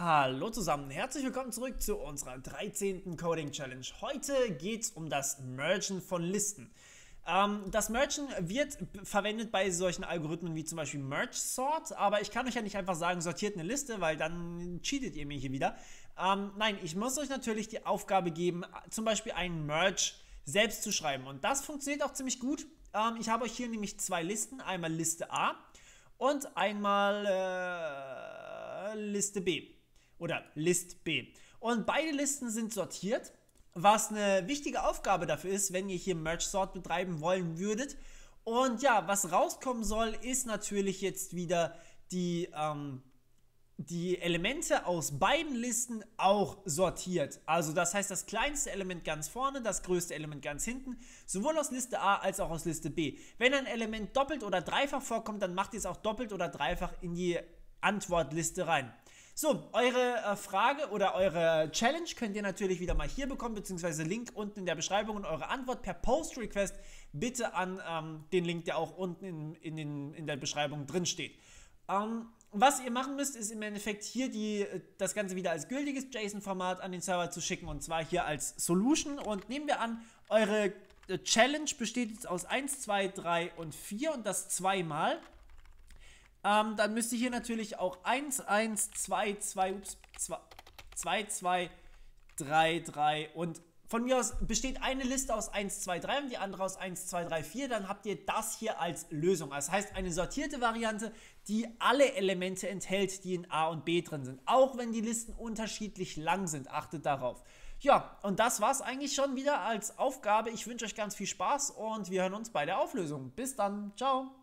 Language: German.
Hallo zusammen, herzlich willkommen zurück zu unserer 13. Coding Challenge. Heute geht es um das Mergen von Listen. Das Mergen wird verwendet bei solchen Algorithmen wie zum Beispiel Merge Sort, aber ich kann euch ja nicht einfach sagen, sortiert eine Liste, weil dann cheatet ihr mir hier wieder. Nein, ich muss euch natürlich die Aufgabe geben, zum Beispiel einen Merge selbst zu schreiben, und das funktioniert auch ziemlich gut. Ich habe euch hier nämlich zwei Listen, einmal Liste A und einmal Liste B. Oder List B. Und beide Listen sind sortiert, was eine wichtige Aufgabe dafür ist, wenn ihr hier Merge Sort betreiben wollen würdet. Und ja, was rauskommen soll, ist natürlich jetzt wieder die Elemente aus beiden Listen auch sortiert. Also das heißt, das kleinste Element ganz vorne, das größte Element ganz hinten, sowohl aus Liste A als auch aus Liste B. Wenn ein Element doppelt oder dreifach vorkommt, dann macht ihr es auch doppelt oder dreifach in die Antwortliste rein. So, eure Frage oder eure Challenge könnt ihr natürlich wieder mal hier bekommen, beziehungsweise Link unten in der Beschreibung, und eure Antwort per Post-Request bitte an den Link, der auch unten in der Beschreibung drin steht. Was ihr machen müsst, ist im Endeffekt hier das Ganze wieder als gültiges JSON-Format an den Server zu schicken, und zwar hier als Solution. Und nehmen wir an, eure Challenge besteht jetzt aus 1, 2, 3 und 4 und das zweimal. Dann müsst ihr hier natürlich auch 1, 1, 2, 2, 2, 2, 3, 3 und von mir aus besteht eine Liste aus 1, 2, 3 und die andere aus 1, 2, 3, 4. Dann habt ihr das hier als Lösung. Das heißt, eine sortierte Variante, die alle Elemente enthält, die in A und B drin sind. Auch wenn die Listen unterschiedlich lang sind. Achtet darauf. Ja, und das war's eigentlich schon wieder als Aufgabe. Ich wünsche euch ganz viel Spaß und wir hören uns bei der Auflösung. Bis dann. Ciao.